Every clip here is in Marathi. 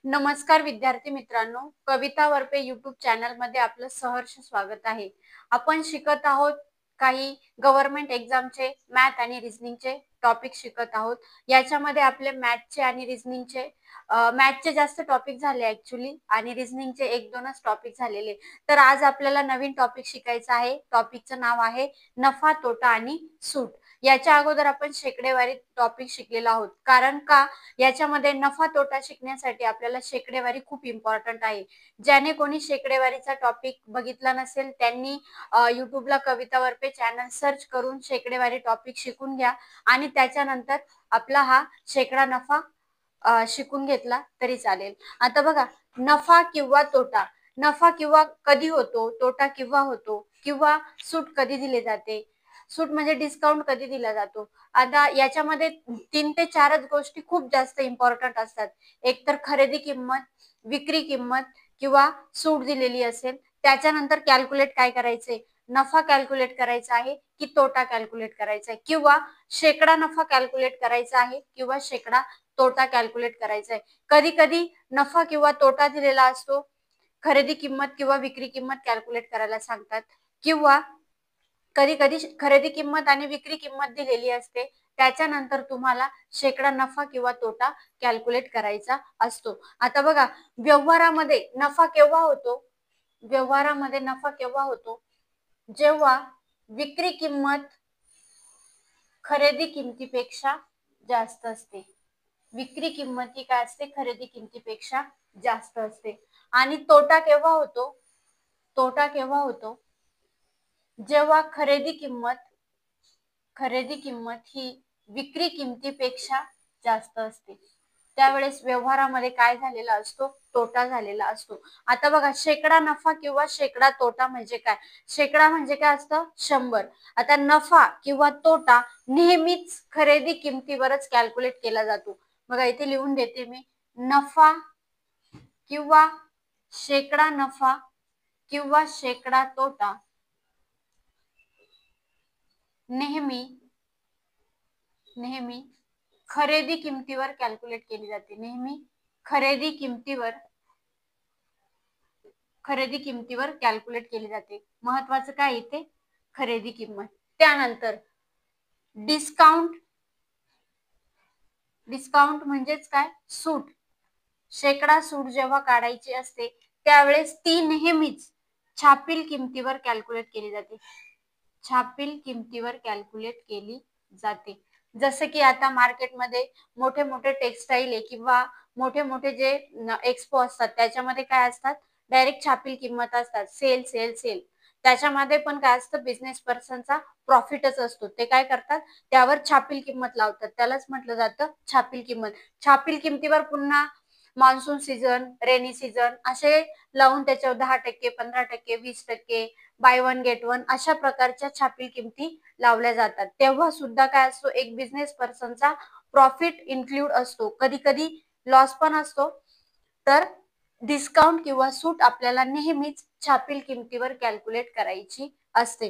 नमस्कार विद्यार्थी मित्रांनो, कविता वरपे YouTube चॅनल मध्ये आपलं सहर्ष स्वागत आहे. आपण शिकत आहोत काही गव्हर्नमेंट एक्झामचे मॅथ आणि रिझनिंगचे टॉपिक शिकत आहोत. याच्यामध्ये आपले मॅथचे आणि रिझनिंगचे मॅथचे जास्त टॉपिक झाले ऍक्च्युली आणि रिझनिंगचे एक दोनच टॉपिक झालेले. तर आज आपल्याला नवीन टॉपिक शिकायचं आहे. टॉपिकचं नाव आहे नफा, तोटा आणि सूट. याच्या अगोदर आपण शेकडेवारी टॉपिक शिकलेलो आहोत. कारण का याच्यामध्ये नफा तोटा शिकण्यासाठी आपल्याला शेकडेवारी खूप इम्पॉर्टंट आहे. ज्याने कोणी शेकडेवारीचा टॉपिक बघितला नसेल त्यांनी युट्यूबला कविता वरपे चॅनल सर्च करून शेकडेवारी टॉपिक शिकून घ्या आणि त्याच्यानंतर आपला हा शेकडा नफा शिकून घेतला तरी चालेल. आता बघा, नफा किंवा तोटा. नफा किंवा कधी होतो, तोटा किंवा होतो, किंवा सूट कधी दिले जाते. सूट म्हणजे डिस्काउंट कधी दिला जातो. आता याच्यामध्ये 3 ते 4च गोष्टी खूप जास्त इम्पॉर्टंट असतात. एक तर खरेदी किंमत, विक्री किंमत किंवा सूट दिलेली असेल, त्याच्यानंतर कॅल्क्युलेट काय करायचे, नफा कॅल्क्युलेट करायचा आहे की तोटा कॅल्क्युलेट करायचा आहे, किंवा शेकडा नफा कॅल्क्युलेट करायचा आहे किंवा शेकडा तोटा कॅल्क्युलेट करायचा आहे. कधी कधी नफा किंवा तोटा दिलेला असतो, खरेदी किंमत किंवा विक्री किंमत कॅल्क्युलेट करायला सांगतात, किंवा कधी कधी खरेदी किंमत आणि विक्री किंमत दिलेली असते, त्याच्यानंतर तुम्हाला शेकडा नफा किंवा तोटा कॅल्क्युलेट करायचा असतो. आता बघा, व्यवहारामध्ये नफा केव्हा होतो, व्यवहारामध्ये नफा केव्हा होतो, जेव्हा विक्री किंमत खरेदी किमतीपेक्षा जास्त असते. विक्री किंमत ही काय असते, खरेदी किमतीपेक्षा जास्त असते. आणि तोटा केव्हा होतो, तोटा केव्हा होतो, जेव्हा खरेदी किंमत ही विक्री किमतीपेक्षा जास्त असते, त्यावेळेस व्यवहारामध्ये काय झालेला असतो, तोटा झालेला असतो. आता बघा, शेकडा नफा किंवा शेकडा तोटा म्हणजे काय. शेकडा म्हणजे काय असतं, 100. आता नफा किंवा तोटा नेहमीच खरेदी किमतीवरच कॅल्क्युलेट केला जातो. बघा इथे लिहून देते मी, नफा किंवा शेकडा नफा किंवा शेकडा तोटा नेहमी खरेदी किमतीवर कॅल्क्युलेट केली जाते. नेहमी खरेदी किमतीवर कॅल्क्युलेट केली जाते. महत्वाचं काय इथे, खरेदी किंमत. त्यानंतर डिस्काउंट म्हणजेच काय, सूट. शेकडा सूट जेव्हा काढायची असते त्यावेळेस ती नेहमीच छापील किमतीवर कॅल्क्युलेट केली जाते. छापील किमतीवर कॅल्क्युलेट केली जाते. जसं की आता मार्केटमध्ये मोठे मोठे टेक्सटाईल आहे किंवा मोठे मोठे जे एक्सपो असतात त्याच्यामध्ये काय असतात, डायरेक्ट छापील किंमत असतात. सेल सेल सेल, त्याच्यामध्ये पण काय असतं, बिझनेस पर्सनचा प्रॉफिटच असतो. ते काय करतात, त्यावर छापील किंमत लावतात, त्यालाच म्हटलं जातं छापील किंमत. छापील किमतीवर पुन्हा मान्सून सीझन, रेनी सीझन असे लावून त्याच्यावर 10%, 15%, 20%, बाय वन गेट वन अशा प्रकारच्या छापील किमती लावल्या जातात. तेव्हा सुद्धा काय असतो, एक बिझनेस पर्सनचा प्रॉफिट इन्क्लूड असतो, कधी कधी लॉस पण असतो. तर डिस्काउंट किंवा सूट आपल्याला नेहमीच छापील किमतीवर कॅल्क्युलेट करायची असते.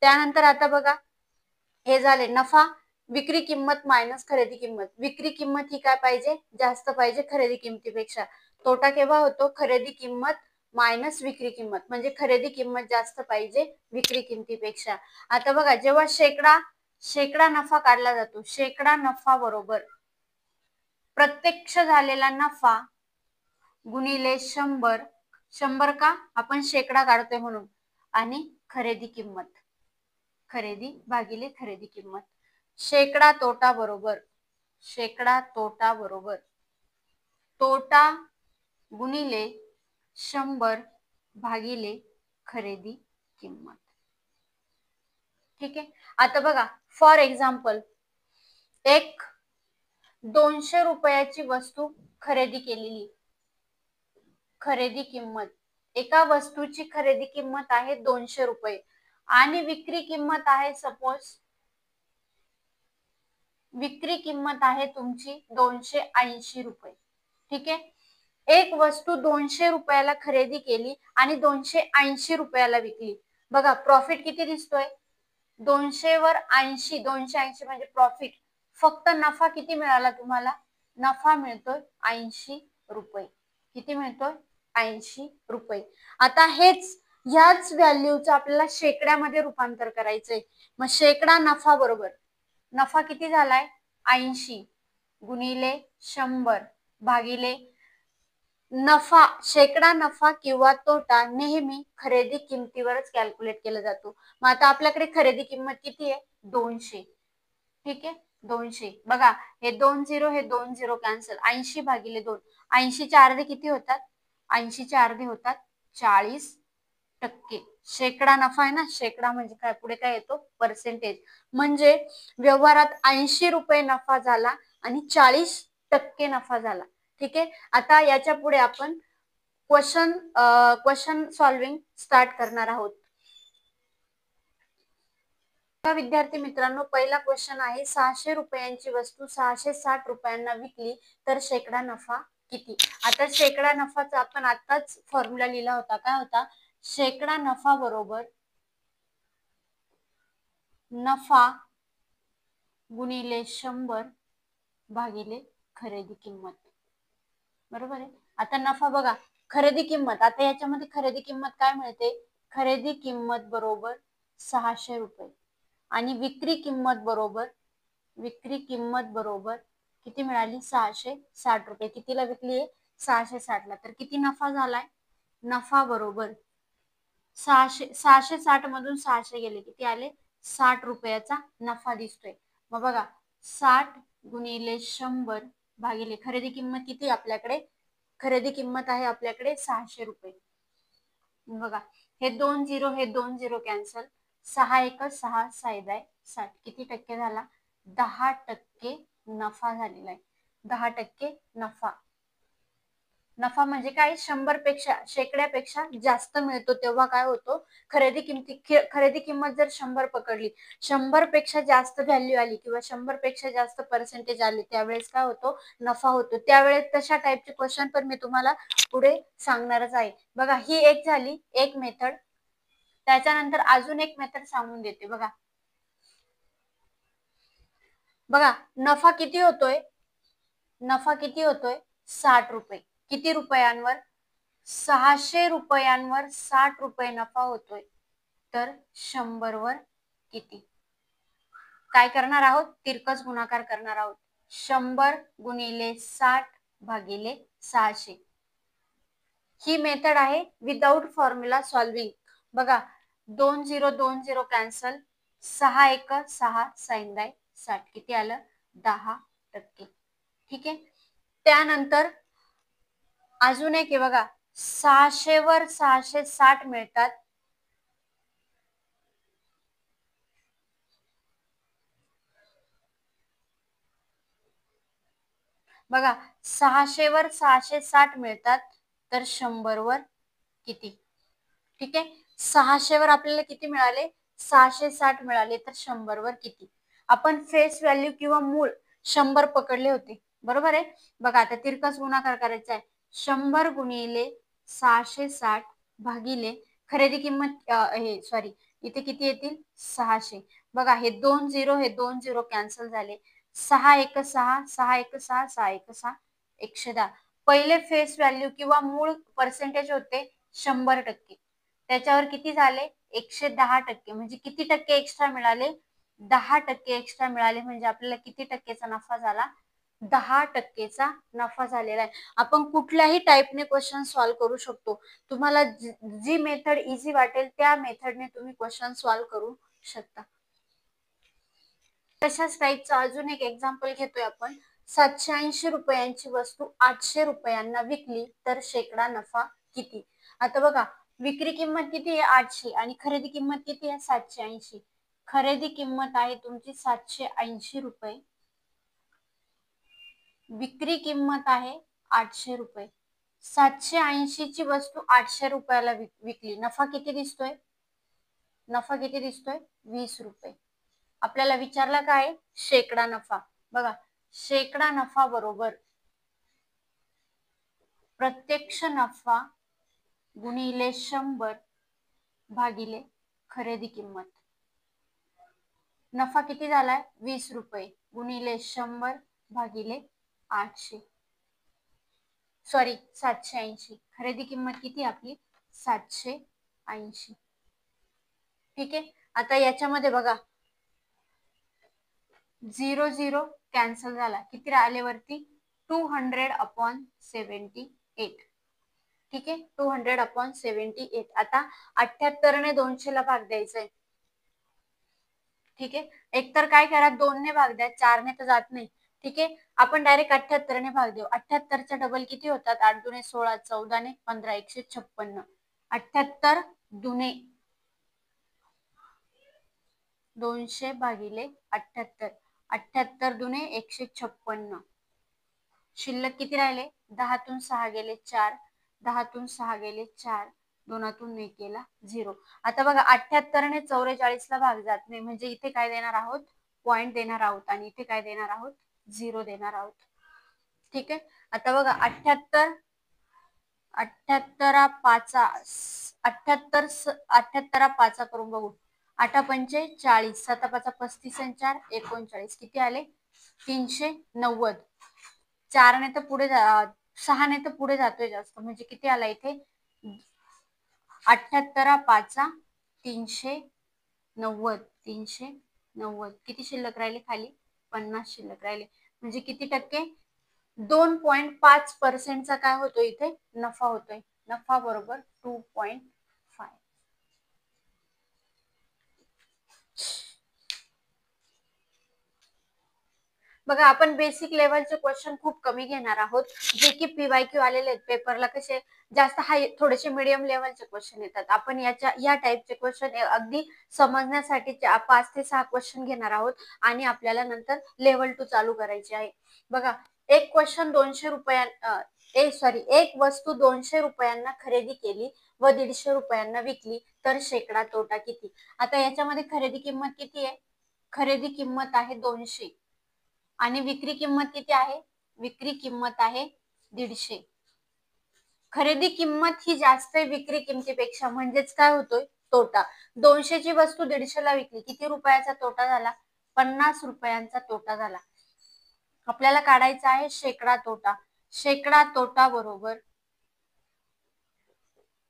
त्यानंतर आता बघा, हे झाले नफा, विक्री किंमत मायनस खरेदी किंमत. विक्री किंमत ही काय पाहिजे, जास्त पाहिजे खरेदी किंमतीपेक्षा. तोटा केव्हा होतो, खरेदी किंमत मायनस विक्री किंमत, म्हणजे खरेदी किंमत जास्त पाहिजे विक्री किंमतीपेक्षा. आता बघा, जेव्हा शेकडा नफा काढला जातो, शेकडा नफा बरोबर प्रत्यक्ष झालेला नफा गुणिले 100. 100 का, आपण शेकडा काढतोय म्हणून, आणि खरेदी किंमत, खरेदी भागिले खरेदी किंमत. शेकडा तोटा बरोबर तोटा गुणिले 100 भागिले खरेदी किंमत. ठीक आहे. आता बघा, फॉर एक्झाम्पल, एक 200 रुपयाची वस्तू खरेदी केलेली, खरेदी किंमत, एका वस्तूची खरेदी किंमत आहे 200 रुपये आणि विक्री किंमत आहे, सपोज विक्री किंमत आहे तुमची 280 रुपये. ठीक आहे. एक वस्तू 200 रुपयाला खरेदी केली आणि 280 रुपयाला विकली. बघा प्रॉफिट किती दिसतोय, 200 वर 80, 280 म्हणजे प्रॉफिट. फक्त नफा किती मिळाला तुम्हाला, नफा मिळतोय 80 रुपये. किती मिळतोय? 80 रुपये. आता ह्याच व्हॅल्यूचं आपल्याला शेकड्यामध्ये रूपांतर करायचंय. मग शेकडा नफा बरोबर, नफा किती झालाय? 80 गुणिले 100 भागिले नफा. शेकडा नफा किंवा तोटा नेहमी खरेदी किमतीवरच कॅल्क्युलेट केला जातो. मग आता आपल्याकडे खरेदी किंमत किती आहे? 200. ठीक आहे, 200. बघा, हे 2 झिरो कॅन्सल. 80 भागिले 2. 80 चे अर्धे किती होतात? 80 चे अर्धे होतात 40%. शेकडा नफा आहे ना, शेकडा म्हणजे काय, पुढे काय येतो? पर्सेंटेज. म्हणजे व्यवहारात 80 रुपये नफा झाला आणि 40% नफा झाला. ठीक आहे, आता याच्या पुढे आपण क्वेश्चन सॉल्विंग स्टार्ट करणार आहोत. विद्यार्थी मित्रांनो, पहिला क्वेश्चन आहे, 600 रुपयांची वस्तू 660 रुपयांना विकली तर शेकडा नफा किती? आता शेकडा नफाचा आपण आताच फॉर्म्युला लिहिला होता. काय होता? शेकडा नफा बरोबर नफा गुणिले 100 भागिले खरेदी किंमत. बरोबर आहे. आता नफा बघा, खरेदी किंमत, आता याच्यामध्ये खरेदी किंमत काय मिळते? खरेदी किंमत बरोबर 600 रुपये आणि विक्री किंमत बरोबर किती मिळाली? 660 रुपये. कितीला विकली आहे? 660 ला. तर किती नफा झालाय? नफा बरोबर 660 मधून 600 गेले, किती आले? 60 रुपयाचा नफा दिसतोय. मग बघा, 60 गुणिले 100 भागिले खरेदी किंमत किती आपल्याकडे? खरेदी किंमत आहे आपल्याकडे 600 रुपये. बघा, हे 2 झिरो कॅन्सल. 6 एक 6, 6 60. किती टक्के झाला? 10% नफा झालेला आहे. 10% नफा. नफा म्हणजे काय? 100 पेक्षा, शेकड्यापेक्षा जास्त मिळतो तेव्हा काय होतो? खरेदी किंमत जर 100 पकडली, 100 पेक्षा जास्त व्हॅल्यू आली किंवा 100 पेक्षा जास्त पर्सेंटेज आले, त्यावेळेस काय होतो? नफा होतो. त्यावेळेस तशा टाईपचे क्वेश्चन पण मी तुम्हाला पुढे सांगणारच आहे. बघा, ही एक झाली एक मेथड. त्याच्यानंतर अजून एक मेथड सांगून देते. बघा, नफा किती होतोय? 60 रुपये. किती रुपयांवर? 600 रुपयांवर 60 रुपये नफा होतोय. तर 100 वर किती? काय करणार आहोत? तिरकस गुणाकार करणार आहोत. 100 गुणिले 60 भागिले 600. ही मेथड आहे विदाउट फॉर्म्युला सॉल्विंग. बघा, 2 झिरो कॅन्सल. 6 एक 6, 6 60. किती आलं? 10%. ठीक आहे, त्यानंतर अजून एक आहे बघा, 600 वर 660 मिळतात. बघा, 600 वर 660 मिळतात तर 100 वर किती? ठीक आहे, 600 वर आपल्याला किती मिळाले? 660 मिळाले. तर 100 वर किती? आपण फेस व्हॅल्यू किंवा मूळ 100 पकडले होते. बरोबर आहे. बघा, आता तिरकस गुणाकार करायचा आहे. 100 गुणिले 660 भागिले खरेदी किंमत, इथे किती येतील? 600. बघा, हे 2 झिरो कॅन्सल झाले. 6 एक 6, 6 एक 6, 6 एक 6, 110. पहिले फेस व्हॅल्यू किंवा मूळ पर्सेंटेज होते 100%. त्याच्यावर किती झाले? 110%. म्हणजे किती टक्के एक्स्ट्रा मिळाले? 10% एक्स्ट्रा मिळाले. म्हणजे आपल्याला किती टक्केचा नफा झाला? 10%चा नफा झालेला आहे. आपण कुठल्याही टाईपने क्वेश्चन सॉल्व्ह करू शकतो. तुम्हाला जी मेथड इझी वाटेल त्या मेथडने तुम्ही क्वेश्चन सॉल्व्ह करू शकता. तशाच टाईपचा अजून एक एक्झाम्पल घेतोय आपण. 780 रुपयांची वस्तू 800 रुपयांना विकली तर शेकडा नफा किती? आता बघा, विक्री किंमत किती आहे? 800 आणि खरेदी किंमत किती आहे? 780. खरेदी किंमत आहे तुमची 780 रुपये. विक्री किंमत आहे 800 रुपये. 780 ची वस्तू 800 रुपयाला विकली. नफा किती दिसतोय? 20 रुपये. आपल्याला विचारला काय? शेकडा नफा. बघा, शेकडा नफा बरोबर प्रत्यक्ष नफा गुणिले 100 भागिले खरेदी किंमत. नफा किती झालाय? 20 रुपये गुणिले 100 भागिले 800. सॉरी 780, खरेदी किंमत किती आपली 780. ठीक आहे. आता याच्यामध्ये बघा 0 कॅन्सल झाला, किती राहिले वरती 200/78. ठीक आहे, 200/78. आता 78 ने 200 ला भाग द्यायचा आहे. ठीक आहे, एकतर काय करा 2 ने भाग द्या, 4 ने तर जात नाही. ठीक आहे, आपण डायरेक्ट 78 ने भाग देऊ. 78च्या डबल किती होतात, 8 दुने 16, 14 ने 15, 156. 78 दुने 200 भागिले 78, 78 दुने 156. शिल्लक किती राहिले, 10तून 6 गेले 4, 10तून 6 गेले 4, 2तून 1 गेला 0. आता बघा 78 ने 44 ला भाग जात नाही, म्हणजे इथे काय देणार आहोत, पॉइंट देणार आहोत, आणि इथे काय देणार आहोत, 0 देणार आहोत. ठीक आहे, आता बघा 78 5 78 5 करून बघू. 8 पंचे 40, 7 5 35 आणि 4 39, किती आले 390. 4 ने तर पुढे 6 ने तर पुढे जातोय जास्त, म्हणजे किती आला इथे 78 5 390. 390 किती शिल्लक राहिले खाली 50 शिल्लक राहिले, म्हणजे किती टक्के 2.5% काय होतो इथे नफा होतोय. नफा बरोबर 2.5. बघा आपण बेसिक लेवलचे क्वेश्चन खूप कमी घेणार आहोत, जे की पीवायक्यू आलेले आहेत पेपरला. कसे जास्त हाय थोडेसे मीडियम लेवलचे क्वेश्चन येतात. आपण या टाइपचे क्वेश्चन अगदी समजण्यासाठी 5 ते 6 क्वेश्चन घेणार आहोत, आणि आपल्याला नंतर लेवल 2 चालू करायची आहे. बघा एक क्वेश्चन 200 रुपयांना एक वस्तू 200 रुपयांना खरेदी केली व 150 रुपयांना विकली तर शेकडा तोटा किती. आता याच्यामध्ये खरेदी किंमत किती आहे, खरेदी किंमत आहे 200, आणि विक्री किंमत किती आहे, विक्री किंमत आहे 150. खरेदी किंमत ही जास्त आहे विक्री किमतीपेक्षा, म्हणजेच काय होतोय तोटा. 200 ची वस्तू 150 ला विकली, किती रुपयाचा तोटा झाला, 50 रुपयांचा तोटा झाला. आपल्याला काढायचा आहे शेकडा तोटा. शेकडा तोटा बरोबर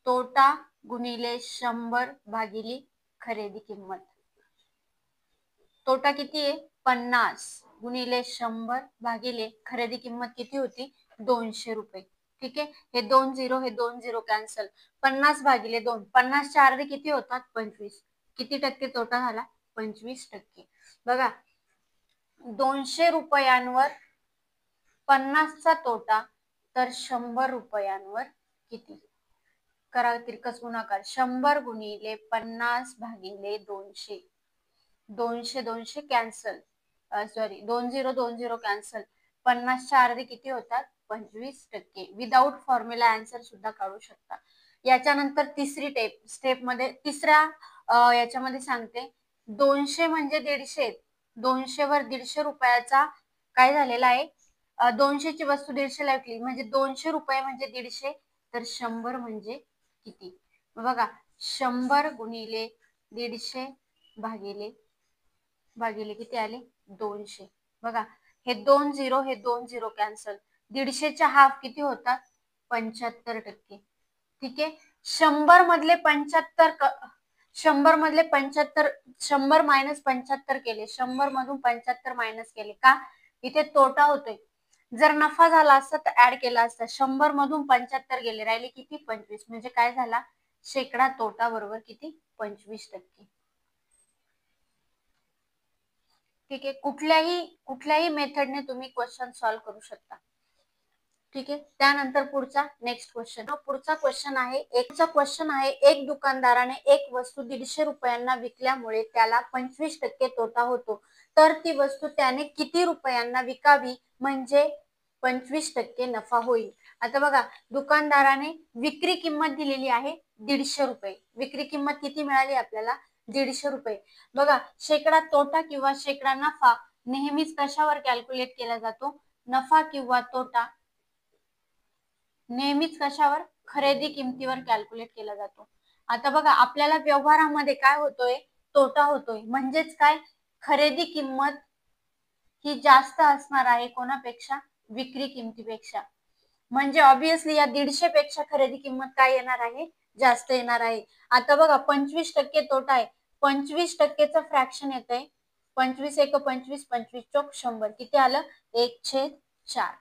तोटा गुणिले 100 भागिले खरेदी किंमत. तोटा किती आहे 50 गुणिले 100 भागिले खरेदी किंमत किती होती 200 रुपये. ठीक आहे, हे 2 0 हे 2 0 कॅन्सल. 50 भागिले 2, 50 च्या अर्धे किती होतात 25. किती टक्के तोटा झाला 25%. बघा 200 रुपयांवर 50चा तोटा, तर 100 रुपयांवर किती. करा तिरकस गुणाकार. 100 गुणिले 50 भागिले 200. 200 200 कॅन्सल, सॉरी 2 0 कॅन्सल. 50 च्या अर्धे किती होतात 25%. विदाउट फॉर्म्युला आन्सर सुद्धा काढू शकता. याच्यानंतर तिसरी स्टेप मध्ये तिसऱ्या याच्यामध्ये सांगते. 200 म्हणजे 150, 200 वर 150 रुपयाचा काय झालेला आहे, 200 ची वस्तू 150 ला विकली, म्हणजे 200 रुपये म्हणजे 150, तर 100 म्हणजे किती. बघा 100 गुणिले 150 भागिले भागिले किती आले 200. बघा हे 2 0 हे 2 0 कॅन्सल. 150 च्या हाफ किती होतात 75%. ठीक आहे, 100 मधले 75 100 मधले 75, 100 मायनस 75 केले, 100 मधून 75 मायनस केले का, इथे तोटा होतोय. जर नफा झाला असता तर ऍड केला असता. 100 मधून 75 गेले, राहिले किती 25, म्हणजे काय झाला शेकडा तोटा बरोबर किती 25%. ठीक आहे, कुठल्याही मेथडने तुम्ही क्वेश्चन सॉल्व्ह करू शकता. ठीक आहे, त्यानंतर पुढचा नेक्स्ट क्वेश्चन. पुढचा क्वेश्चन आहे एक दुकानदाराने एक वस्तू 150 रुपयांना विकल्यामुळे त्याला 25% तोटा होतो, तर ती वस्तू त्याने किती रुपयांना विकावी म्हणजे 25% नफा होईल. आता बघा दुकानदाराने विक्री किंमत दिलेली आहे 150 रुपये. विक्री किंमत किती मिळाली आपल्याला 150 रुपये. बघा शेकडा तोटा किंवा शेकडा नफा नेहमीच कशावर कॅल्क्युलेट केला जातो, नफा किंवा तोटा नेहमीच कशावर खरेदी किमतीवर कॅल्क्युलेट केला जातो. आता बघा आपल्याला व्यवहारामध्ये काय होतोय तोटा होतोय, म्हणजेच काय खरेदी किंमत ही जास्त असणार आहे कोणापेक्षा विक्री किमतीपेक्षा. म्हणजे ऑब्विसली या 150 पेक्षा खरेदी किंमत काय येणार आहे, जास्त येणार आहे. आता बघा 25% तोटा आहे. 25%चं फ्रॅक्शन येतंय 25 एक 25, 25 चौक 100. किती आलं 1/4.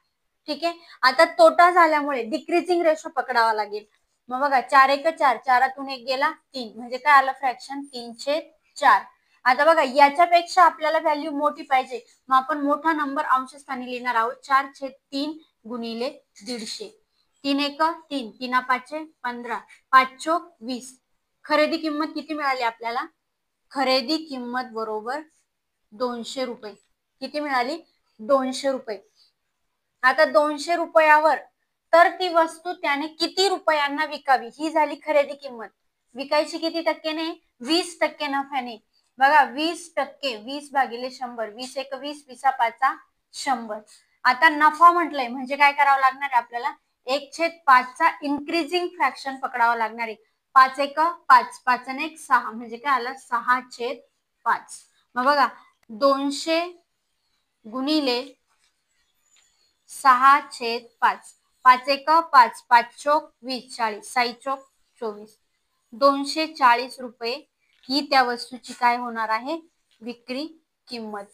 ठीक आहे. आता तोटा झाल्यामुळे डिक्रीजिंग रेशो पकडावा लागेल. मग बघा 4 एक 4, 4तून 1 गेला 3, म्हणजे काय आलं फ्रॅक्शन 3/4. आता बघा याच्यापेक्षा आपल्याला व्हॅल्यू मोठी पाहिजे, मग आपण मोठा नंबर अंशस्थानी लिहिणार आहोत. 4/3 गुणिले 150. 3 एक 3, 3 5 15, 5 चौक 20. खरेदी किंमत किती मिळाली आपल्याला? खरेदी किंमत बरोबर 200 रुपये. किती मिळाली? 200 रुपये. आता 200 रुपयावर तर ती वस्तू त्याने किती रुपयांना विकावी, ही झाली खरेदी किंमत. विकायची किती टक्केने? 20% नफ्याने. बघा 20%, 20 भागिले 100, 20 एक 20, 20 5 100. आता नफा म्हटलंय म्हणजे काय करावं लागणार आहे आपल्याला? 1/5चा इन्क्रीजिंग फ्रॅक्शन पकडावं लागणार आहे. 5 एक 5, 5 आणि 1 6, म्हणजे काय आलं 6/5. मग बघा 200 गुणिले 6/5, 5 एक 5, 5 चौक 20, 40, 6 चौक 24. 240 रुपये ही त्या वस्तूची काय होणार आहे? विक्री किंमत.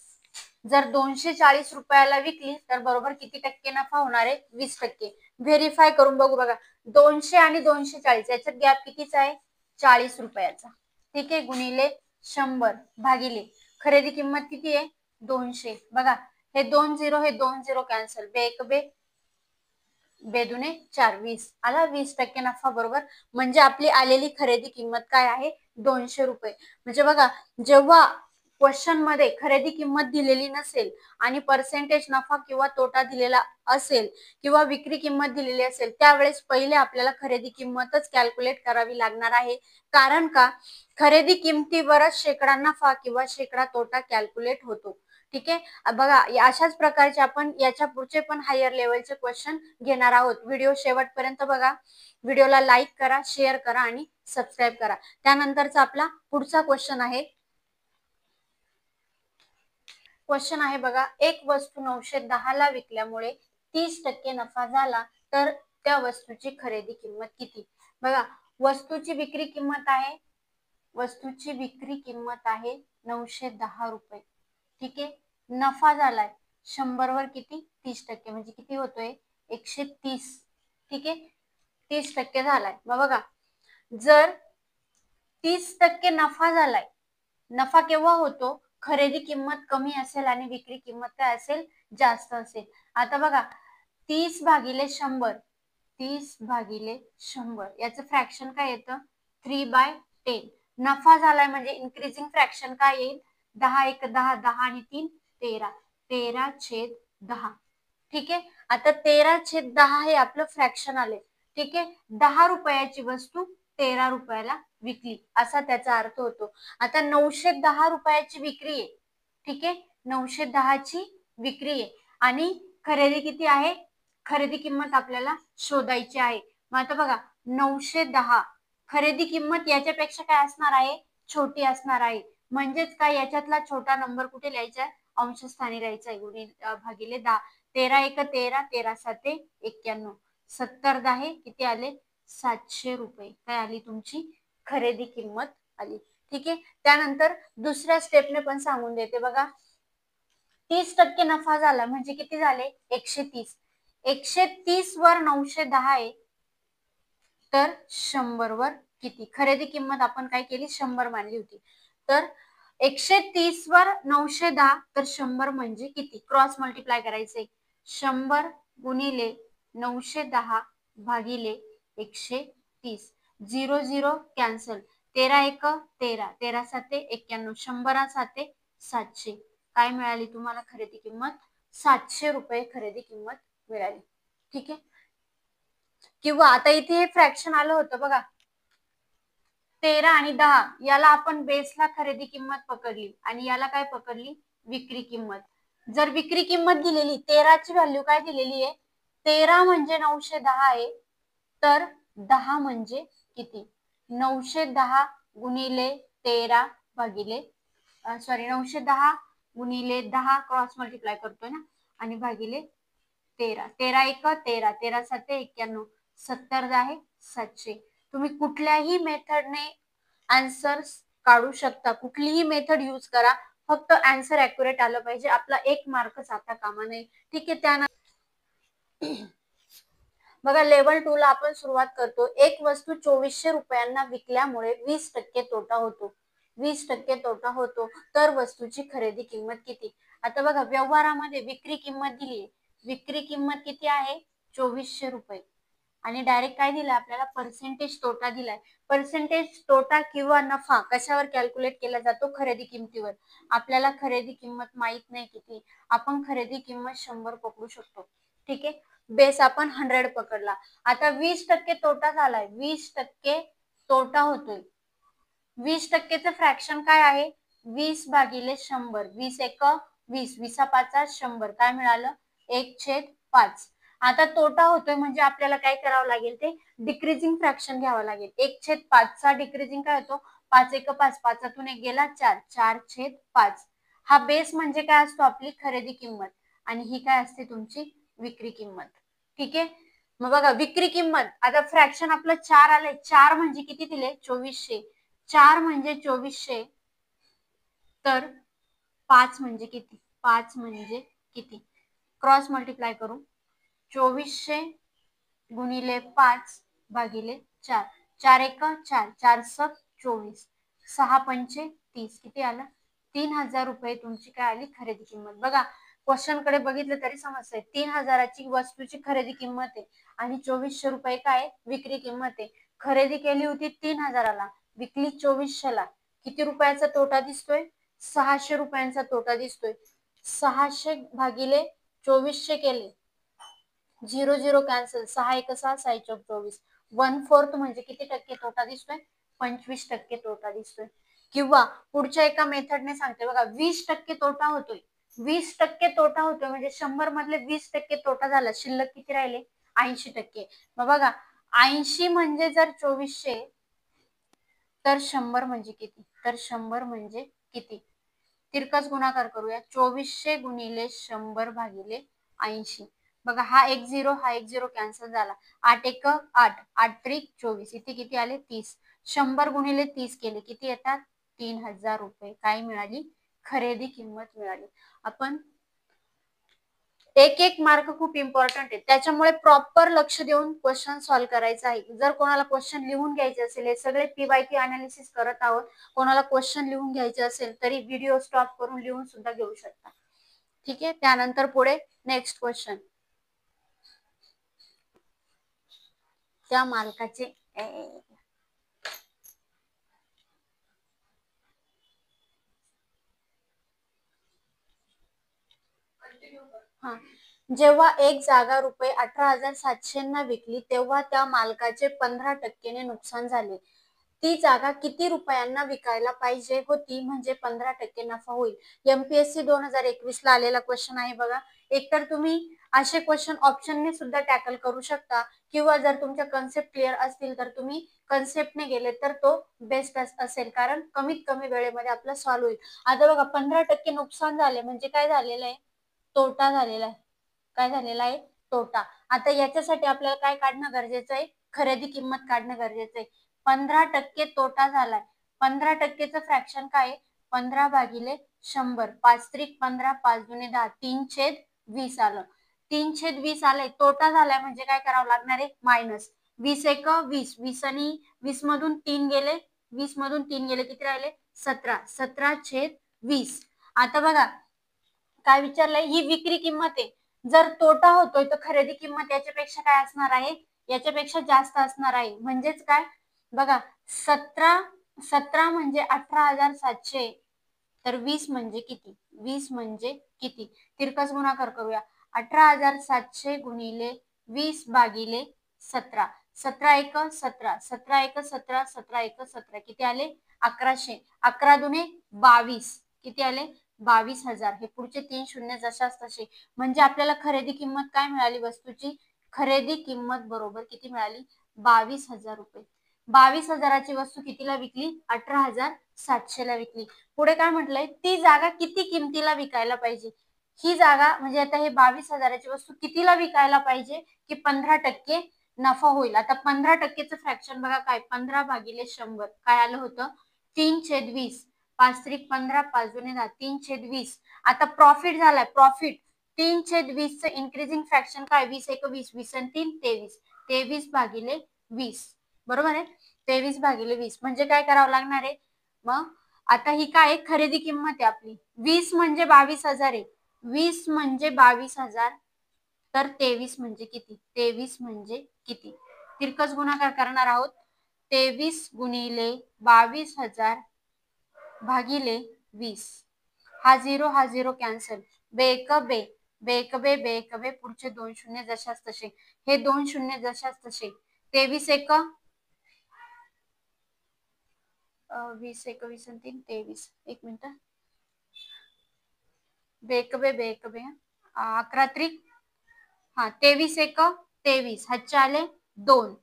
जर 240 रुपयाला विकली तर बरोबर किती टक्के नफा होणार आहे? 20%. व्हेरीफाय करून बघू. बघा 200 आणि 240 याच्यात गॅप कितीचा आहे? 40 रुपयाचा. ठीक आहे. गुणिले 100 भागिले खरेदी किंमत किती आहे? 200. बघा हे 2 0, हे 2 0 कॅन्सल. बे एक बे, बेदुने 4, 20 आला. 20% नफा बरोबर. म्हणजे आपली आलेली खरेदी किंमत काय आहे? 200 रुपये. म्हणजे बघा जेव्हा क्वेश्चन मध्ये खरेदी किंमत दिलेली नसेल आणि पर्सेंटेज नफा किंवा तोटा दिलेला असेल किंवा विक्री किंमत दिलेली असेल, त्यावेळेस पहिले आपल्याला खरेदी किंमतच कॅल्क्युलेट करावी लागणार आहे. कारण का? खरेदी किमतीवरच शेकडा नफा किंवा शेकडा तोटा कॅल्क्युलेट होतो. ठीक आहे. बघा अशाच प्रकारचे आपण याच्या पुढचे पण हायर लेवलचे क्वेश्चन घेणार आहोत. व्हिडिओ शेवटपर्यंत बघा. व्हिडिओला लाईक करा, शेअर करा आणि सबस्क्राईब करा. त्यानंतरचा आपला पुढचा क्वेश्चन आहे. क्वेश्चन आहे बघा, एक वस्तू 910 ला विकल्यामुळे 30% नफा झाला तर त्या वस्तूची खरेदी किंमत किती? बघा वस्तूची विक्री किंमत आहे, वस्तूची विक्री किंमत आहे 910 रुपये. ठीक आहे. नफा झालाय 100 वर किती? 30%, म्हणजे किती होतोय? 130. ठीक आहे. 30% झालाय. मग बघा जर 30% नफा झालाय, नफा केव्हा होतो? खरेदी किंमत कमी असेल आणि विक्री किंमत काय असेल? जास्त असेल. आता बघा 30 भागिले 100, 30 भागिले 100 याचं फ्रॅक्शन काय येतं? 3/10. नफा झालाय म्हणजे इन्क्रीजिंग फ्रॅक्शन काय येईल? 10 एक 10, 10 आणि 3 13, 13/10. ठीक आहे. आता 13/10 हे आपलं फ्रॅक्शन आले. ठीक आहे. 10 रुपयाची वस्तू 13 रुपयाला विकली असा त्याचा अर्थ होतो. आता 910 रुपयाची विक्री आहे. ठीक आहे. 910 ची विक्री आहे आणि खरेदी किती आहे? खरेदी किंमत आपल्याला शोधायची आहे. मग आता बघा 910 खरेदी किंमत याच्यापेक्षा काय असणार आहे? छोटी असणार आहे. म्हणजेच काय? याच्यातला छोटा नंबर कुठे लिहायचा? अंशस्थानी लिहायचा आहे. भागिले 10. 13 एक 13, 13 7 91, 70 10 किती आले? 700 रुपये. काय आली तुमची खरेदी किंमत आली. ठीक आहे. त्यानंतर दुसऱ्या स्टेपने पण सांगून देते बघा. 30% नफा झाला म्हणजे किती झाले? 130. 130 वर 910 आहे तर 100 वर किती? खरेदी किंमत आपण काय केली? 100 मानली होती. तर 130 वर 910 तर 100 म्हणजे किती? क्रॉस मल्टिप्लाय करायचे. 100 गुणिले 910 भागिले 130. 0 0 कॅन्सल. 13 एक 13, 13 7 91, 100 7 700. काय मिळाली तुम्हाला खरेदी किंमत? 700 रुपये खरेदी किंमत मिळाली. ठीक आहे. किंवा आता इथे हे फ्रॅक्शन आलं होतं बघा 13 आणि 10 याला आपण बेसला खरेदी किंमत पकडली आणि याला काय पकडली? विक्री किंमत. जर विक्री किंमत दिलेली 13 ची व्हॅल्यू काय दिलेली आहे? 13 म्हणजे 910 आहे तर 10 म्हणजे किती? 910 गुणिले 13 भागिले 910 गुणिले 10 क्रॉस मल्टिप्लाय करतोय ना आणि भागिले 13, 13 एक 13, 13 7 91, 70 आहे 700. तुम्ही कुठल्याही मेथडने आन्सर काढू शकता, कुठलीही मेथड यूज करा, फक्त आन्सर ऍक्युरेट आलं पाहिजे. आपला 1 मार्क जाता कामा नये. ठीक आहे. त्यानंतर बघा लेवल 2 ला आपण सुरुवात करतो. एक वस्तू 2400 रुपयांना विकल्यामुळे 20% तोटा होतो. 20% तोटा होतो तर वस्तूची खरेदी किंमत किती? आता बघा व्यवहारामध्ये विक्री किंमत दिली. विक्री किंमत किती आहे? 2400 रुपये. आणि डायरेक्ट काय दिलं आपल्याला? पर्सेंटेज तोटा दिलाय. पर्सेंटेज तोटा किंवा नफा कशावर कॅल्क्युलेट केला जातो? खरेदी किंमतीवर. आपल्याला खरेदी किंमत माहित नाही किती, आपण खरेदी किंमत 100 पकडू शकतो. ठीक आहे. बेस आपण 100 पकडला. आता 20% तोटा झालाय. 20% तोटा होतोय. 20%चं फ्रॅक्शन काय आहे? 20 भागिले 100. 20 एक 20, 20 5 100. काय मिळालं? 1/5. आता तोटा होतोय म्हणजे आपल्याला काय करावं लागेल? ते डिक्रीजिंग फ्रॅक्शन घ्यावं लागेल. 1/5 चा डिक्रीजिंग काय होतो? 5 एक 5, 5तून 1 गेला 4, 4/5. हा बेस म्हणजे काय असतो? आपली खरेदी किंमत. आणि ही काय असते? तुमची विक्री किंमत. ठीक आहे. मग बघा विक्री किंमत, आता फ्रॅक्शन आपलं 4 आलंय. 4 म्हणजे किती दिले? 2400. 4 म्हणजे 2400 तर 5 म्हणजे किती? 5 म्हणजे किती? क्रॉस मल्टिप्लाय करू. 2400 गुणिले 5 भागिले 4. 4 एक 4, 4 7 24, 6 पंचे 30. किती आलं? 3000 रुपये तुमची काय आली? खरेदी किंमत. बघा क्वेश्चन कडे बघितलं तरी समजतंय. 3000ची वस्तूची खरेदी किंमत आहे आणि 2400 रुपये काय? विक्री किंमत आहे. खरेदी केली होती 3000ला, विकली 2400 ला. किती रुपयाचा तोटा दिसतोय? 600 रुपयांचा तोटा दिसतोय. 600 भागिले 2400 केले, 0 0 कॅन्सल. 6 एक 6, 6 चौक 24. 1/4 म्हणजे किती टक्के तोटा दिसतोय? 25% तोटा दिसतोय. किंवा पुढच्या एका मेथडने सांगते बघा, 20% तोटा होतोय. 20% तोटा होतोय म्हणजे 100 मधले 20% तोटा झाला. शिल्लक किती राहिले? 80%. मग बघा 80 म्हणजे जर 2400 तर 100 म्हणजे किती? तर 100 म्हणजे किती? तिरकस गुणाकार करूया. 2400 गुणिले 100 भागिले 80. बघा हा एक 0, हा एक 0 कॅन्सल झाला. 8 एक 8, 8 त्रिक 24. इथे किती आले? 30. 100 गुणिले 30 केले किती येतात? 3000 रुपये. काय मिळाली? खरेदी किंमत मिळाली. आपण एक एक मार्क खूप इम्पॉर्टंट आहे, त्याच्यामुळे प्रॉपर लक्ष देऊन क्वेश्चन सॉल्व्ह करायचा आहे. जर कोणाला क्वेश्चन लिहून घ्यायचे असेल, हे सगळे पीवायक्यू अनालिसिस करत आहोत, कोणाला क्वेश्चन लिहून घ्यायचे असेल तरी व्हिडिओ स्टॉप करून लिहून सुद्धा घेऊ शकता. ठीक आहे. त्यानंतर पुढे नेक्स्ट क्वेश्चन. त्या मालकाचे जेव्हा एक जागा रुपये 18,700 विकली तेव्हा त्या मालकाचे 15% नुकसान झाले. ती जागा किती रुपयांना विकायला पाहिजे होती म्हणजे 15% नफा होईल? एमपीएससी 2021 ला आलेला क्वेश्चन आहे बघा. एकतर तुम्ही असे क्वेश्चन ऑप्शनने सुद्धा टॅकल करू शकता किंवा जर तुमच्या कन्सेप्ट क्लिअर असतील तर तुम्ही कन्सेप्टने गेले तर तो बेस्ट असेल, कारण कमीत कमी वेळेमध्ये आपला सॉल्व्ह होईल. आता बघा 15% नुकसान झाले म्हणजे काय झालेलं आहे? तोटा झालेला आहे. काय झालेला आहे? तोटा. आता याच्यासाठी आपल्याला काय काढणं गरजेचं आहे? खरेदी किंमत काढणं गरजेचं आहे. 15% तोटा झालाय. 15%चं फ्रॅक्शन काय आहे? 15 भागिले 100. 5 त्रिक 15, 5 दुने 10, 3/20 आलं. 3/20 आलंय. तोटा झालाय म्हणजे काय करावं लागणार आहे? मायनस. 20 एक 20, 20 आणि 20 मधून 3 गेले, 20 मधून 3 गेले किती राहिले? 17, 17/20. आता बघा काय विचारलंय? ही विक्री किंमत आहे. जर तोटा होतोय तर खरेदी किंमत याच्यापेक्षा काय असणार आहे? याच्यापेक्षा जास्त असणार आहे. म्हणजेच काय? बघा 17 म्हणजे 18,700 तर 20 म्हणजे किती? 20 म्हणजे किती? तिरकस गुणाकार करूया. 18,700 गुणिले 20 भागिले 17. 17 एक 17, 17 एक 17, 17 एक 17. किती आले? 1100. 11 दुने 22. किती आले? 22,000. हे पुढचे 3 शून्य जशाच तसे. म्हणजे आपल्याला खरेदी किंमत काय मिळाली? वस्तूची खरेदी किंमत बरोबर किती मिळाली? 22,000 रुपये. 22,000ची वस्तू कितीला विकली? 18,700 ला विकली. पुढे काय म्हटलंय? ती जागा किती किमतीला विकायला पाहिजे? ही जागा म्हणजे आता हे 22,000ची वस्तू कितीला विकायला पाहिजे की 15% नफा होईल. आता 15%चं फ्रॅक्शन बघा काय, 15/100 काय आलं होतं, 3/20. 5×3 = 15, 5×2 = 10, 3/20. आता प्रॉफिट झालाय, प्रॉफिट 3/20चं इन्क्रीजिंग फ्रॅक्शन काय, 20×1 = 20, 20×3 = 23, 23/20. बरोबर आहे, 23/20 म्हणजे काय करावं लागणार आहे मग. आता ही काय खरेदी किंमत आहे आपली, 20 म्हणजे 22,000 आहे, 20 म्हणजे 22,000, तर 23 म्हणजे किती, 23 म्हणजे किती, तिरकस गुणाकार करणार आहोत. 23 गुणिले 22,000 भागिले 20. हा 0 कॅन्सल, बेक बे, बेक बे, बेक बे, पुढचे 2 शून्य जशाच तसे, हे 2 शून्य जशाच तसे. 23×1 = 20, 1 20 आणि 3 23. एक मिनिट, बेक बे, बेक बे, 11×3 हा 23×1 = 23, हातचे आले 2,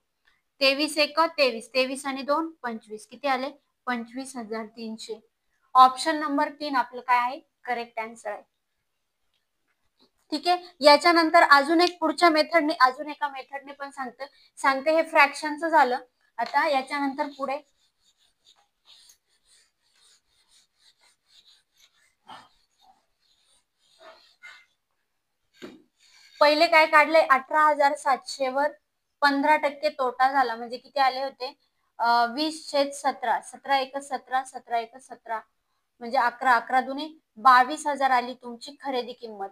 23×1 = 23, 23 आणि 2 25, किती आले 25,300. ऑप्शन नंबर 3 आपलं काय आहे, करेक्ट आन्सर आहे. ठीक आहे, याच्यानंतर अजून एक पुढच्या मेथडने, अजून एका मेथडने पण सांगते, हे फ्रॅक्शनचं झालं. आता याच्यानंतर पुढे पहिले काय काढले, 18,700 वर 15% तोटा झाला म्हणजे किती आले होते, 20/17, 17×1 = 17, 17×1 = 17 म्हणजे 11, 11×2 = 22,000 आली तुमची खरेदी किंमत.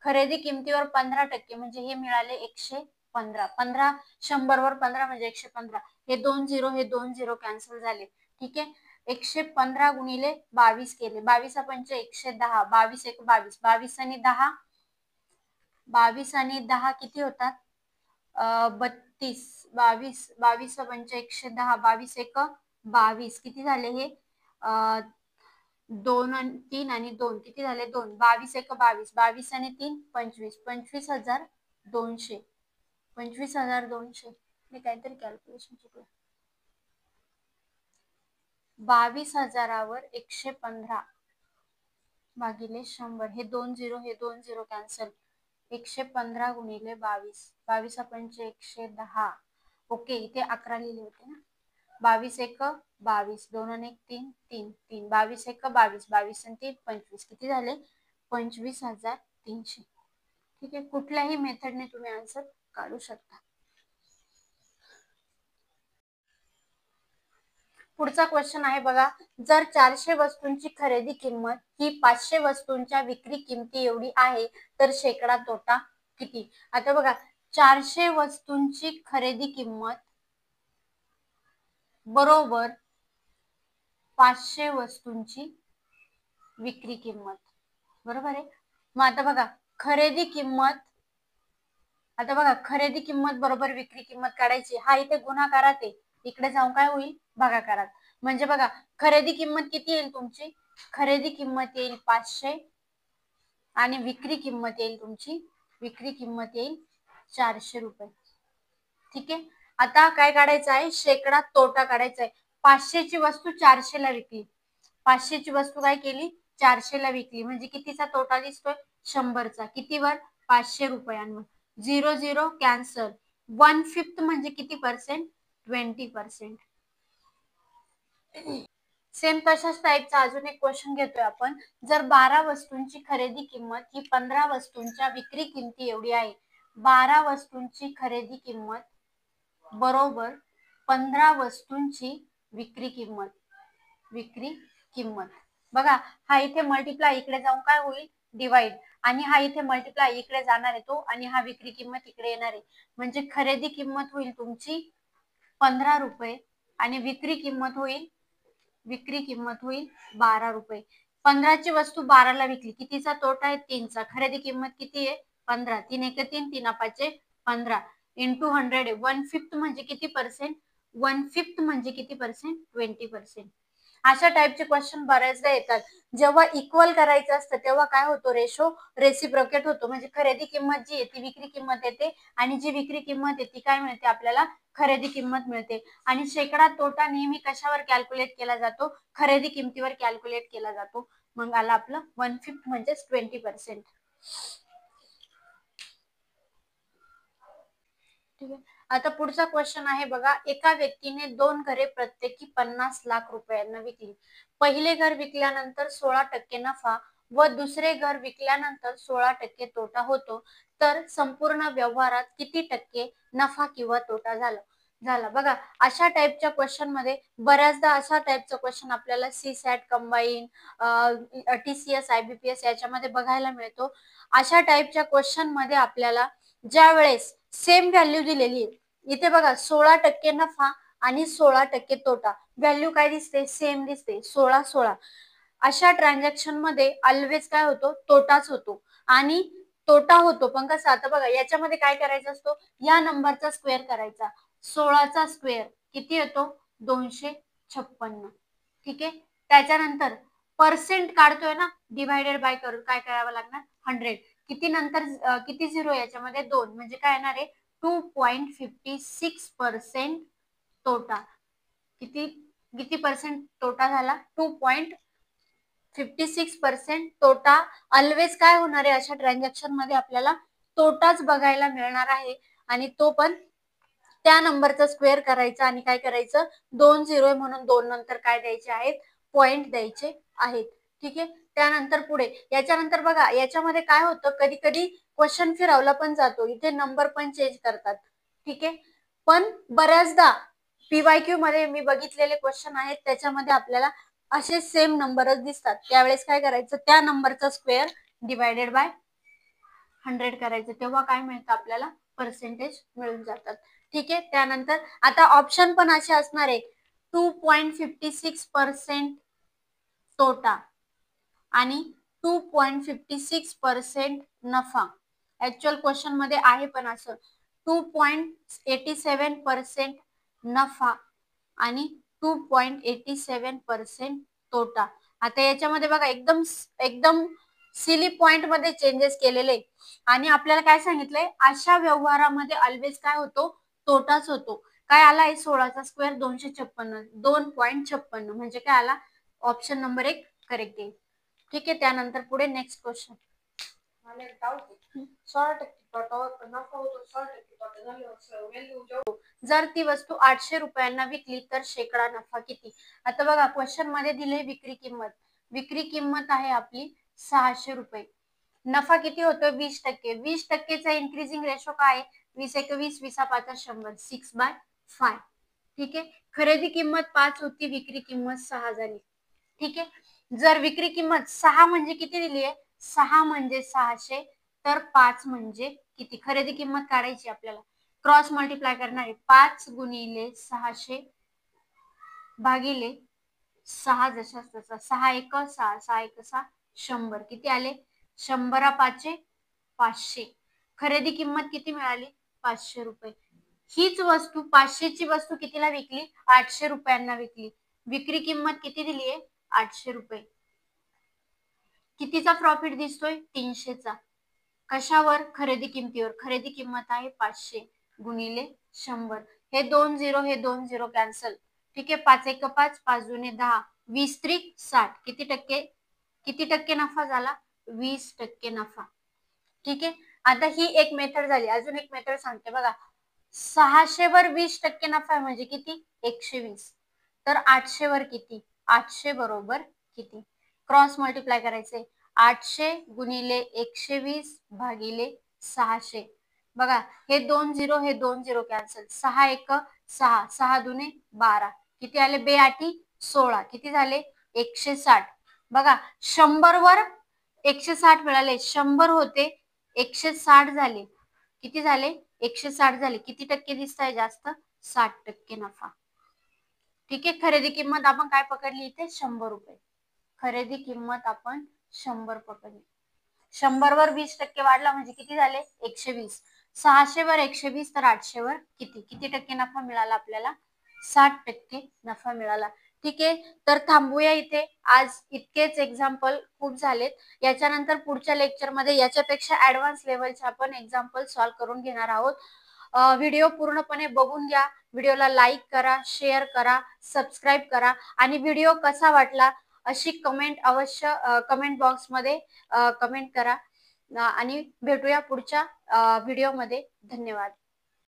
खरेदी किमतीवर 15% म्हणजे हे मिळाले 115. 15 100 वर 15 म्हणजे 115. हे 2 0, हे 2 0 कॅन्सल झाले. ठीक आहे, 115 गुणिले 22 केले, 22 पंच 110, 22×1 = 22, 22 आणि 10, 22 आणि 10 किती होतात, 32, 22, 22 पंच 110, 22×1 = 22, किती झाले हे, 2 आणि 3 आणि 2 किती झाले 2, 22×1 = 22, 22 आणि 3 25, 25,200, 25,200. मी काहीतरी कॅल्क्युलेशन चुकलं, 22,000वर 115 भागिले 100, हे 2 0, हे 2 0 कॅन्सल, 115 गुणिले 22, 22 पंच 110. ओके, इथे 11 लिहिले होते ना, 22×1 = 22, 2 आणि 1 3 3 3, 22×1 = 22, 22 आणि 3 25, किती झाले 25,300. ठीक आहे, कुठल्याही मेथडने तुम्ही आन्सर काढू शकता. पुढचा क्वेश्चन आहे बघा, जर 400 वस्तूंची खरेदी किंमत ही 500 वस्तूंच्या विक्री किमती एवढी आहे तर शेकडा तोटा किती. आता बघा, 400 वस्तूंची खरेदी किंमत बरोबर 500 वस्तूंची विक्री किंमत, बरोबर आहे. मग आता बघा खरेदी किंमत, आता बघा खरेदी किंमत बरोबर विक्री किंमत काढायची, हा इथे गुणाकारात आहे, इकडे जाऊन काय होईल भागाकारात. म्हणजे बघा खरेदी किंमत किती येईल तुमची, खरेदी किंमत येईल 500 आणि विक्री किंमत येईल तुमची, विक्री किंमत येईल 400 रुपये. ठीक आहे, आता काय काढायचं आहे, शेकडा तोटा काढायचा आहे. 500 ची वस्तू 400 ला विकली, 500 ची वस्तू काय केली 400 ला विकली म्हणजे कितीचा तोटा दिसतोय, 100चा, कितीवर 500 रुपयांवर. 0 0 कॅन्सल, 1/5 म्हणजे किती पर्सेंट, 20%. सेम तशाच टाईपचा अजून एक क्वेश्चन घेतोय आपण, जर 12 वस्तूंची खरेदी किंमत ही 15 वस्तूंच्या विक्री किमती एवढी आहे, 12 वस्तूंची खरेदी किंमत बरोबर 15 वस्तूंची विक्री किंमत, विक्री किंमत. बघा हा इथे मल्टिप्लाय इकडे जाऊन काय होईल डिवाइड, आणि हा इथे मल्टिप्लाय इकडे जाणार आहे तो, आणि हा विक्री किंमत इकडे येणार आहे, म्हणजे खरेदी किंमत होईल तुमची 15 रुपये आणि विक्री किंमत होईल, विक्री किंमत होईल 12 रुपये. 15 ची वस्तू 12 ला विकली, कितीचा तोटा आहे 3चा, खरेदी किंमत किती आहे 15, 3 1 3, 3 5 15 इंटू 100 आहे, 1/5 म्हणजे किती पर्सेंट, 1/5 म्हणजे किती पर्सेंट, 20%. अशा टाइपचे क्वेश्चन बऱ्याचदा येतात. जेव्हा इक्वल करायचं असतं तेव्हा काय होतो, रेशो रेसिप्रोकेट होतो, म्हणजे खरेदी किंमत जी आहे ती विक्री किंमत येते आणि जी विक्री किंमत आहे ती काय मिळते आपल्याला, खरेदी किंमत मिळते. आणि शेकडा तोटा नेहमी कशावर कॅल्क्युलेट केला जातो, खरेदी किमतीवर कॅल्क्युलेट केला जातो. मग आला आपलं 1/5 म्हणजेच 20%. ठीक आहे. आता पुढचा क्वेश्चन आहे बघा, एका व्यक्तीने 2 घरे प्रत्येकी 50 लाख रुपयांना विकली. पहिले घर विकल्यानंतर 16% नफा व दुसरे घर विकल्यानंतर 16% तोटा होतो, तर संपूर्ण व्यवहारात किती टक्के नफा किंवा तोटा झाला बघा. अशा टाइपच्या क्वेश्चन मध्ये बऱ्याचदा अशा टाइपचा क्वेश्चन आपल्याला C SAT combine, TCS IBPS याच्यामध्ये बघायला मिळतो. अशा टाइपच्या क्वेश्चन मध्ये आपल्याला ज्या वेळेस सेम व्हॅल्यू दिलेली आहे, इथे बघा 16% नफा आणि 16% तोटा, व्हॅल्यू काय दिसते, सेम दिसते, 16 अशा ट्रान्झॅक्शन मध्ये ऑलवेज काय होतो, तोटाच होतो. आणि तोटा होतो पण कसा, आता बघा याच्यामध्ये काय करायचं असतो, या नंबरचा स्क्वेअर करायचा. 16चा स्क्वेअर किती येतो, 256. ठीक आहे. त्याच्यानंतर पर्सेंट काढतोय ना, डिवायडेड बाय करून काय करावं लागणार, 100. किती नंतर किती झिरो याच्यामध्ये, 2, म्हणजे काय येणार आहे, 2.56% तोटा. किती किती पर्सेंट तोटा झाला, 2.56% तोटा. ऑलवेज काय होणार आहे, अशा ट्रान्झॅक्शन मध्ये आपल्याला तोटाच बघायला मिळणार आहे. आणि तो पण त्या नंबरचा स्क्वेअर करायचा आणि काय करायचं, 2 झिरो म्हणून 2 नंतर काय द्यायचे आहेत, पॉइंट द्यायचे आहेत. ठीक आहे. त्यानंतर पुढे याच्यानंतर बघा, याच्यामध्ये काय होतं, कधी कधी क्वेश्चन फिरवला पण जातो, इथे नंबर पण चेंज करतात. ठीक आहे. पण बऱ्याचदा PYQ मध्ये मी बघितलेले क्वेश्चन आहेत, त्याच्यामध्ये आपल्याला असे सेम नंबरच दिसतात. त्यावेळेस काय करायचं, त्या नंबरचा स्क्वेअर डिवायडेड बाय 100 करायचं, तेव्हा काय मिळतं आपल्याला, पर्सेंटेज मिळून जातात. ठीक आहे. त्यानंतर आता ऑप्शन पण असे असणार आहे, 2.56% तोटा आणि 2.56% नफा. ऍक्च्युअल क्वेश्चन मध्ये आहे पण असं, 2.87% नफा आणि 2.87% तोटा. आता याच्यामध्ये बघा एकदम एकदम सिली पॉइंट मध्ये चेंजेस केलेले आणि आपल्याला काय सांगितलंय, अशा व्यवहारामध्ये ऑलवेज काय होतो, तोटाच होतो. काय आला आहे, 16चा स्क्वेअर 256, 2.56 म्हणजे काय आला, ऑप्शन नंबर 1 करेक्ट आहे. ठीक आहे. त्यानंतर पुढे नेक्स्ट क्वेश्चन, 16% जर ती वस्तू 800 रुपयांना विकली तर शेकडा नफा किती. आता बघा क्वेश्चन मध्ये दिले विक्री किंमत, विक्री किंमत आहे आपली 600 रुपये, नफा किती होतो, 20%. 20%चा इन्क्रीजिंग रेशो काय आहे, 20 1 20, 20 5 100, 6/5. ठीक आहे. खरेदी किंमत 5 होती, विक्री किंमत 6 झाली. ठीक आहे. जर विक्री किंमत 6 म्हणजे किती दिली आहे, 6 म्हणजे 600, तर 5 म्हणजे किती, खरेदी किंमत काढायची आपल्याला, क्रॉस मल्टिप्लाय करणार आहे, 5 गुणिले 600 भागिले 6, जशाच तसा, 6 1 6, 6 1 6, 100. किती आले, 100 5 500. खरेदी किंमत किती मिळाली, 500 रुपये. हीच वस्तू 500 ची वस्तू कितीला विकली, 800 रुपयांना विकली, विक्री किंमत किती दिली आहे, 800 रुपये. कितीचा प्रॉफिट दिसतोय, 300चा. कशावर, खरेदी किमतीवर, खरेदी किंमत आहे 500 गुणिले 100. हे 2 झिरो, हे 2 झिरो कॅन्सल. ठीक आहे. 5 1 5, 5 2 10, 20 3 60. किती टक्के, किती टक्के नफा झाला, 20% नफा. ठीक आहे. आता ही एक मेथड झाली, अजून एक मेथड सांगते बघा. 600 वर 20% नफा आहे म्हणजे किती, 120. तर 800 वर किती, 800 बरोबर किती, क्रॉस मल्टिप्लाय करायचे, 800 गुणिले 120 भागिले 600. बघा हे 2 झिरो, हे 2 झिरो कॅन्सल, 6 1 6, 6 2 12, किती आले, 2 8 16, किती झाले, 160. बघा 100 वर 160 मिळाले, 100 होते 160 झाले, किती झाले, 160 झाले. किती टक्के दिसत आहे जास्त, 60% नफा. ठीक आहे. खरेदी किंमत आपण काय पकडली इथे, 100 रुपये. खरेदी किंमत आपण 100 पकडली, 100 वर 20% वाढला म्हणजे किती झाले, 120. 600 वर 120, तर 800 वर किती, किती टक्के नफा मिळाला आपल्याला, 60% नफा मिळाला. ठीक आहे. तर थांबूया इथे, आज इतकेच एक्झाम्पल खूप झालेत. याच्यानंतर पुढच्या लेक्चर मध्ये याच्यापेक्षा ऍडव्हान्स लेवलचे आपण एक्झाम्पल सॉल्व्ह करून घेणार आहोत. व्हिडिओ पूर्णपणे बघून घ्या, व्हिडिओला लाईक करा, शेअर करा, सबस्क्राईब करा आणि व्हिडिओ कसा वाटला अशी कमेंट अवश्य कमेंट बॉक्स मध्ये कमेंट करा. आणि भेटूया पुढच्या व्हिडिओमध्ये. धन्यवाद.